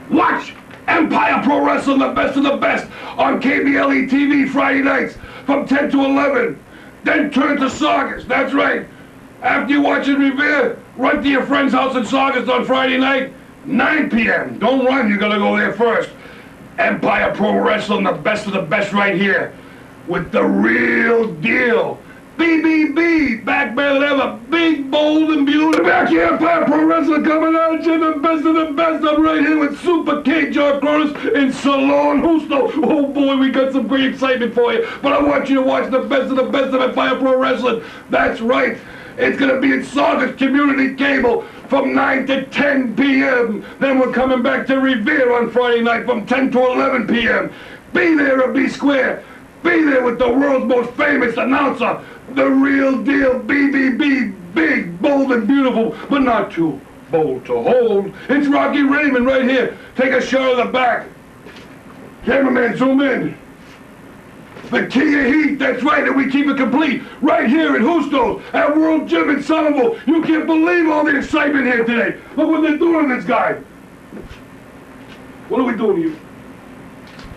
Watch Empire Pro Wrestling, the best of the best, on KBLE TV Friday nights from 10 to 11. Then turn to Saugus. That's right. After you watch it Revere, run to your friend's house in Saugus on Friday night, 9 p.m. Don't run, you're gonna go there first. Empire Pro Wrestling, the best of the best right here, with the real deal. BBB, back better than ever, big, bold, and beautiful. Back here, Empire Pro Wrestling coming out, you the best of the best. I'm right here with Super K John Cronus in Salon Justo. Oh boy, we got some great excitement for you. But I want you to watch the best of Empire Pro Wrestling. That's right. It's going to be at Saugus Community Cable from 9 to 10 p.m. Then we're coming back to Revere on Friday night from 10 to 11 p.m. Be there or be square. Be there with the world's most famous announcer, the real deal BBB, big, bold, and beautiful, but not too bold to hold. It's Rocky Raymond right here. Take a shot of the back. Cameraman, zoom in. The King of Heat, that's right, and we keep it complete right here at Justo's at World Gym in Somerville. You can't believe all the excitement here today. Look what they're doing to this guy. What are we doing to you?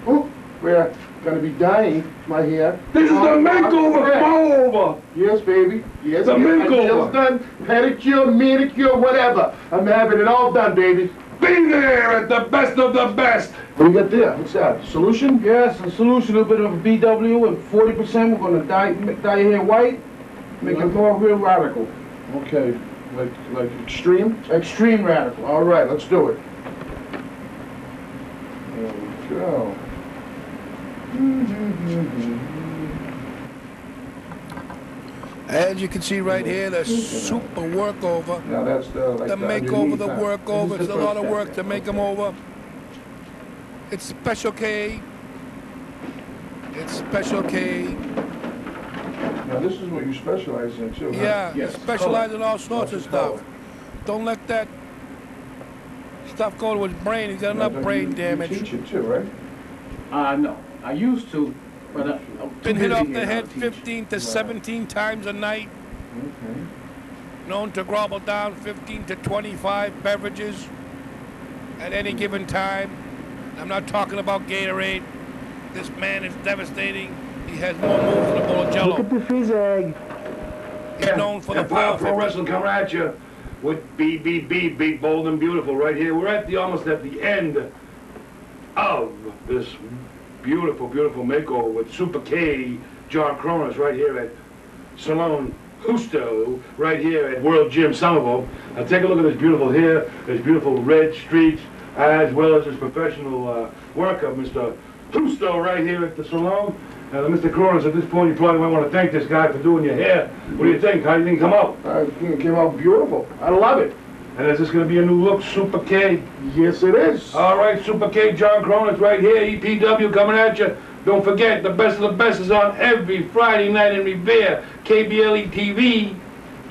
Oh, we're gonna be dyeing my hair. This is the makeover, over. Yes, baby. Yes, The my makeover. nails done, pedicure, manicure, whatever. I'm having it all done, baby. Be there at the best of the best. What do you got there? What's that? Solution? Yes, a solution, a little bit of BW, and 40% we're going to dye your hair white, make it more real radical. Okay. Like extreme? Extreme radical. All right, let's do it. There we go. As you can see right here, the super workover. Now that's the like The makeover, the underneath, huh? workover. This is It's the a lot first of work step. to make them over. It's Special K. It's Special K. Now this is what you specialize in too, huh? Yeah, Yes, you specialize color. in all sorts of Lots color. stuff. Don't let that stuff go to his brain. He's got Now, enough brain you damage. teach it too, right? No, I used to, but I'm Been too hit busy off here the now head to teach. 15 to 17 times a night. Okay. Known to gobble down 15 to 25 beverages at any given time. I'm not talking about Gatorade. This man is devastating. He has more moves than a bowl of Jello. Look at the fizz egg. He's known for the Empire Pro 450. Wrestling coming at you with BBB, big, bold, and beautiful right here. We're at almost at the end of this beautiful, beautiful makeover with Super K John Cronus right here at Salon Justo, right here at World Gym Somerville. Now take a look at this beautiful hair, this beautiful red streaks, as well as this professional work of Mr. Justo right here at the salon. Mr. Cronus, at this point, you probably might want to thank this guy for doing your hair. What do you think? How do you think it come out? It came out beautiful. I love it. And is this going to be a new look, Super K? Yes, it is. All right, Super K, John Cronin's right here, EPW coming at you. Don't forget, the best of the best is on every Friday night in Revere, KBLE TV,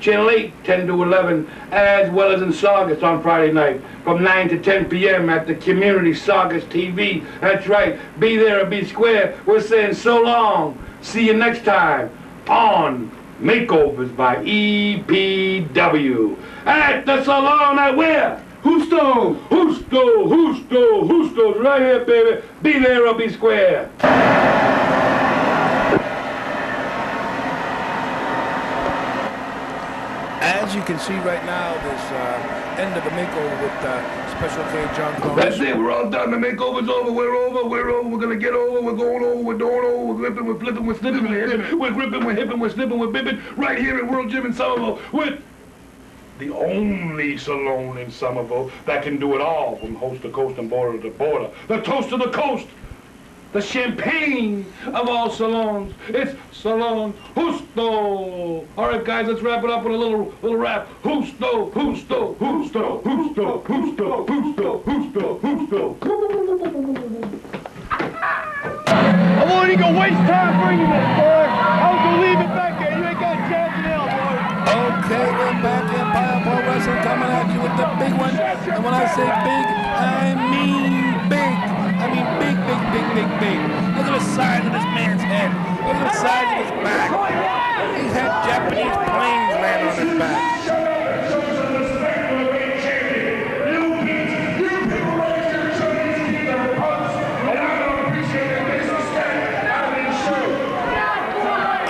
Channel 8, 10 to 11, as well as in Saugus on Friday night from 9 to 10 p.m. at the Community Saugus TV. That's right, be there or be square. We're saying so long. See you next time on Makeovers by EPW. At the salon at where? Husto's right here, baby. Be there or be square. As you can see right now, this end of the makeover with Special K John Cronin. That's it. We're all done. The makeover's over. We're over. We're over. We're gonna get over. We're going over. We're doing over. We're gripping. We're flipping. We're slipping. We're hipping. We're gripping. We're hipping. We're slipping. We're bipping. Right here at World Gym in Somerville with the only salon in Somerville that can do it all from coast to coast and border to border. The toast of the coast. The champagne of all salons. It's Salon Justo. All right, guys, let's wrap it up with a little rap. Justo, Justo, Justo, Justo, Justo, Justo, Justo, Justo. I won't even waste time bringing this, boy. I was gonna leave it back there. You ain't got a chance in hell, boy. Okay, we're back in Empire Pro Wrestling coming at you with the big one. And when I say big, I mean big. I mean big, big, big, big, big. Look at the size of this man's head. Look at the size of his back. He's had Japanese planes land on his back.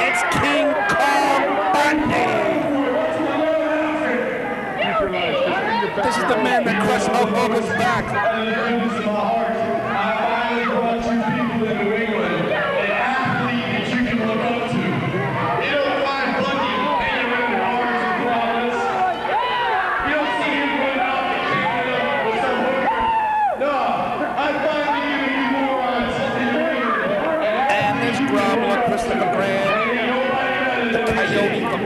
It's King Kong Bundy. This is the man that crushed Hulk Hogan's back.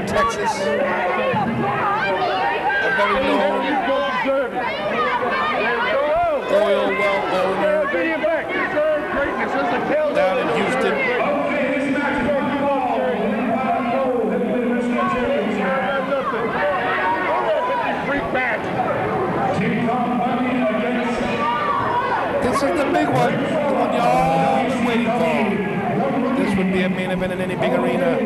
Texas, a very known oil well owner down in Houston. This is the big one, the one you're all been waiting for. This would be a main event in any big arena.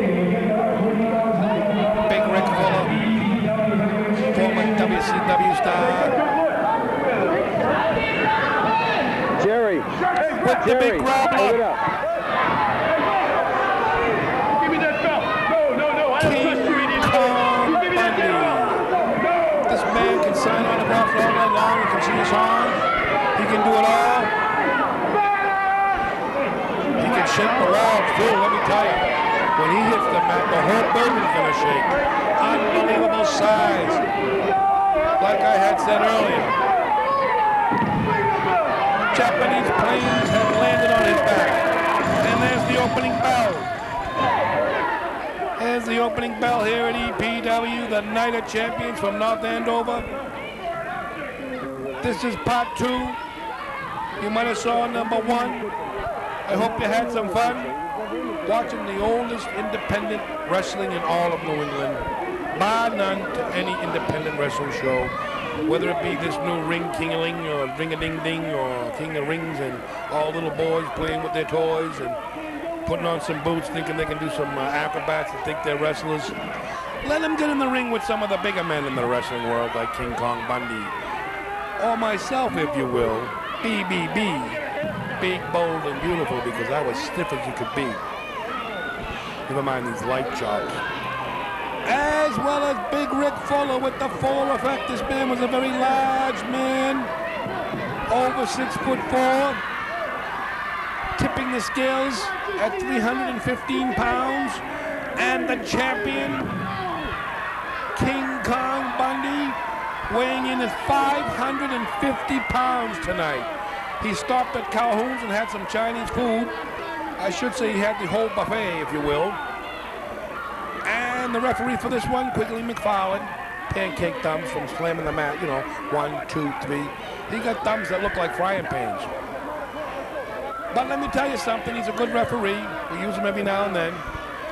Former WCW star. Jerry. With the big grobbler. Give me that belt. No. I don't trust you, idiot. Give me that belt. This man can sign autographs all night long. You can see his arm. He can do it all. He can shake the walls too, let me tell you. When he hits the mat, the whole building's gonna shake. Unbelievable size. Like I had said earlier. Japanese planes have landed on his back. And there's the opening bell. There's the opening bell here at EPW, the Night of Champions from North Andover. This is part 2. You might have saw number 1. I hope you had some fun watching the oldest independent wrestling in all of New England, bar none to any independent wrestling show, whether it be this new Ring King-a-ling or Ring-a-ding-ding or King of Rings and all little boys playing with their toys and putting on some boots thinking they can do some acrobats and think they're wrestlers. Let them get in the ring with some of the bigger men in the wrestling world like King Kong Bundy, or myself, if you will, BBB, big, bold, and beautiful, because I was stiff as you could be. Never mind these light jobs. As well as Big Rick Fuller with the Fuller effect. This man was a very large man, over 6'4", tipping the scales at 315 pounds, and the champion, King Kong Bundy, weighing in at 550 pounds tonight. He stopped at Calhoun's and had some Chinese food. I should say he had the whole buffet, if you will. And the referee for this one, Quigley McFarland, pancake thumbs from slamming the mat, you know, 1, 2, 3. He got thumbs that look like frying pans. But let me tell you something, he's a good referee. We use him every now and then.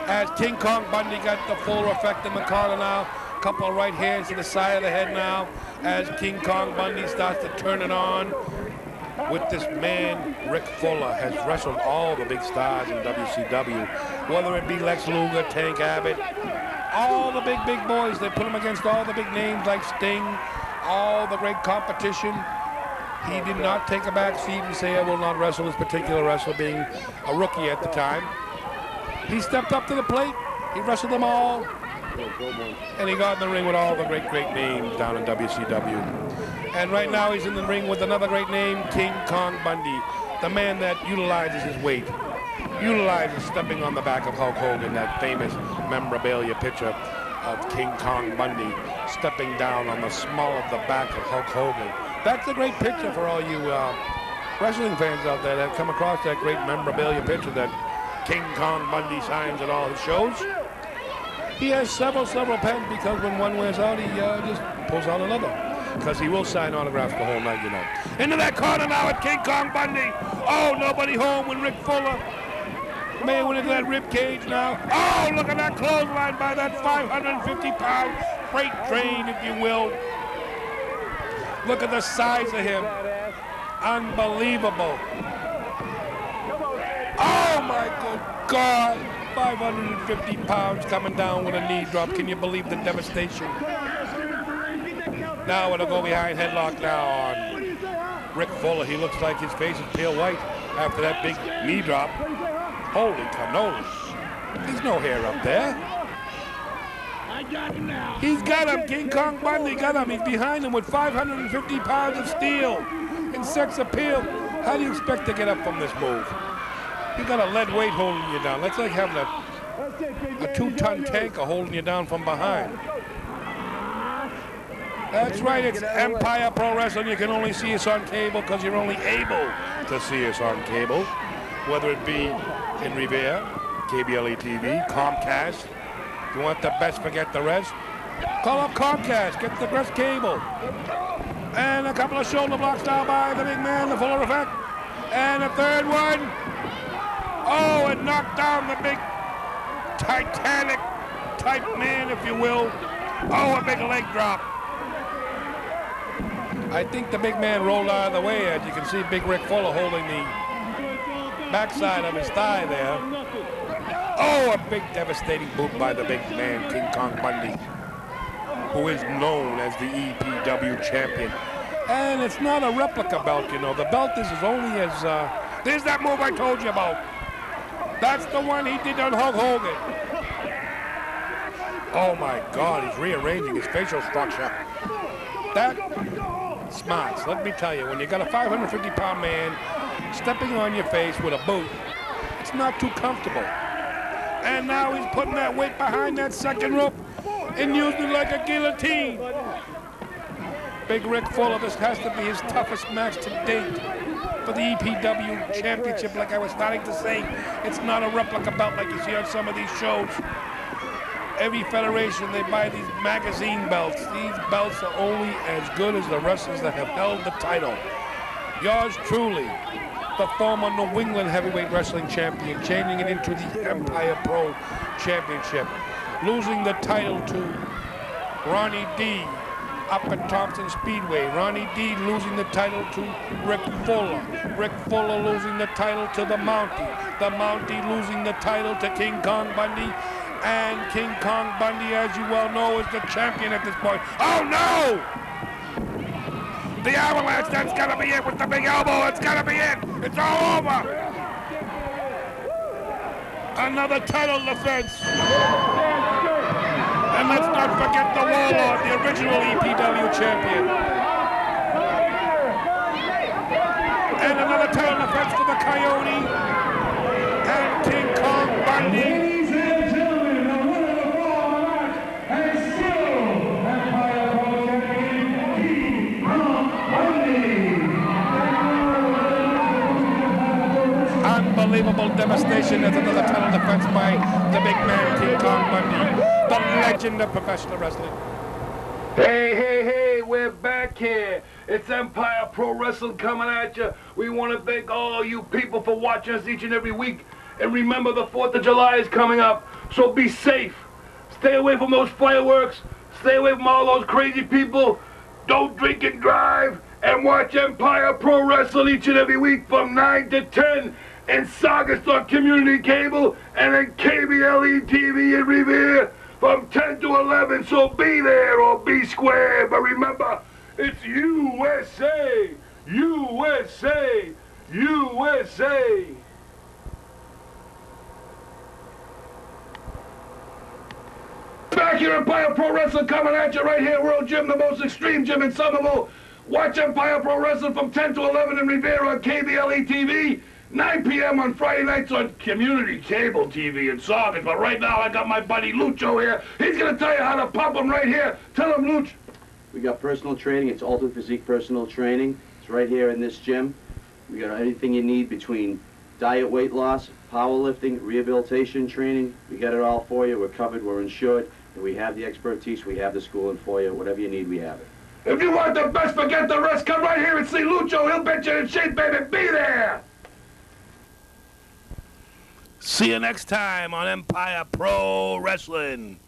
As King Kong Bundy got the full effect in the corner now, couple of right hands to the side of the head now, as King Kong Bundy starts to turn it on. With this man, Rick Fuller has wrestled all the big stars in WCW, whether it be Lex Luger, Tank Abbott, all the big boys. They put him against all the big names like Sting, all the great competition. He did not take a back seat and say, I will not wrestle this particular wrestler, being a rookie at the time. He stepped up to the plate. He wrestled them all. And he got in the ring with all the great names down in WCW. And right now he's in the ring with another great name, King Kong Bundy, the man that utilizes his weight, utilizes stepping on the back of Hulk Hogan, that famous memorabilia picture of King Kong Bundy stepping down on the small of the back of Hulk Hogan. That's a great picture for all you wrestling fans out there that come across that great memorabilia picture that King Kong Bundy signs at all his shows. He has several pens because when one wears out, he just pulls out another. Because he will sign autographs the whole night, you know. Into that corner now at King Kong Bundy. Oh, nobody home with Rick Fuller. May went into that rib cage now. Oh, look at that clothesline by that 550-pound freight train, if you will. Look at the size of him. Unbelievable. Oh, my good God. 550 pounds coming down with a knee drop. Can you believe the devastation? Now we're going to go behind headlock now on Rick Fuller. He looks like his face is pale white after that big knee drop. Holy cannoli. There's no hair up there. He's got him. King Kong Bundy got him. He's behind him with 550 pounds of steel and sex appeal. How do you expect to get up from this move? You got a lead weight holding you down. That's like having a 2-ton tanker holding you down from behind. That's right, it's Empire Pro Wrestling. You can only see us on cable because you're only able to see us on cable. Whether it be in Revere, KBLE TV, Comcast. If you want the best, forget the rest. Call up Comcast, get the best cable. And a couple of shoulder blocks now by the big man, the Fuller effect. And a third one. Oh, it knocked down the big Titanic type man, if you will. Oh, a big leg drop. I think the big man rolled out of the way, as you can see Big Rick Fuller holding the backside of his thigh there. Oh, a big devastating boot by the big man, King Kong Bundy, who is known as the EPW champion. And it's not a replica belt, you know. The belt is as only as, there's that move I told you about. That's the one he did on Hulk Hogan. Oh my God, he's rearranging his facial structure. That smarts. Let me tell you, when you got a 550-pound man stepping on your face with a boot, it's not too comfortable. And now he's putting that weight behind that second rope and using it like a guillotine. Big Rick Fuller, this has to be his toughest match to date for the EPW championship. Like I was starting to say, it's not a replica belt like you see on some of these shows. Every federation, they buy these magazine belts. These belts are only as good as the wrestlers that have held the title. Yours truly, the former New England heavyweight wrestling champion, changing it into the Empire Pro Championship, losing the title to Ronnie D. up at Thompson Speedway. Ronnie D losing the title to Rick Fuller. Rick Fuller losing the title to the Mountie. The Mountie losing the title to King Kong Bundy. And King Kong Bundy, as you well know, is the champion at this point. Oh no! The avalanche, that's gotta be it with the big elbow. It's gotta be it. It's all over. Another title defense. And let's not forget the Warlord, the original EPW champion. And another title defense for the Coyote and King Kong Bundy. Ladies and gentlemen, the winner of the fall match and still Empire Pro Champion, King Kong Bundy. Unbelievable devastation. There's another title defense by the big man, King Kong Bundy, the legend of professional wrestling. Hey, we're back here. It's Empire Pro Wrestling coming at you. We want to thank all you people for watching us each and every week. And remember, the 4th of July is coming up, so be safe. Stay away from those fireworks. Stay away from all those crazy people. Don't drink and drive. And watch Empire Pro Wrestling each and every week from 9 to 10 in Sagastar Community Cable and in KBLE TV in Revere from 10 to 11, so be there or be square. But remember, it's USA, USA, USA. Back here, Empire Pro Wrestling coming at you right here, World Gym, the most extreme gym in Somerville. Watch Empire Pro Wrestling from 10 to 11 in Revere on KBLE TV. 9 p.m. on Friday nights on Community Cable TV in Saugus. But right now, I got my buddy Lucho here. He's going to tell you how to pump him right here. Tell him, Luch. We got personal training. It's Ultimate Physique personal training. It's right here in this gym. We got anything you need between diet, weight loss, powerlifting, rehabilitation training. We got it all for you. We're covered. We're insured. And we have the expertise. We have the schooling for you. Whatever you need, we have it. If you want the best, forget the rest. Come right here and see Lucho. He'll bet you in shape, baby. Be there. See you next time on Empire Pro Wrestling.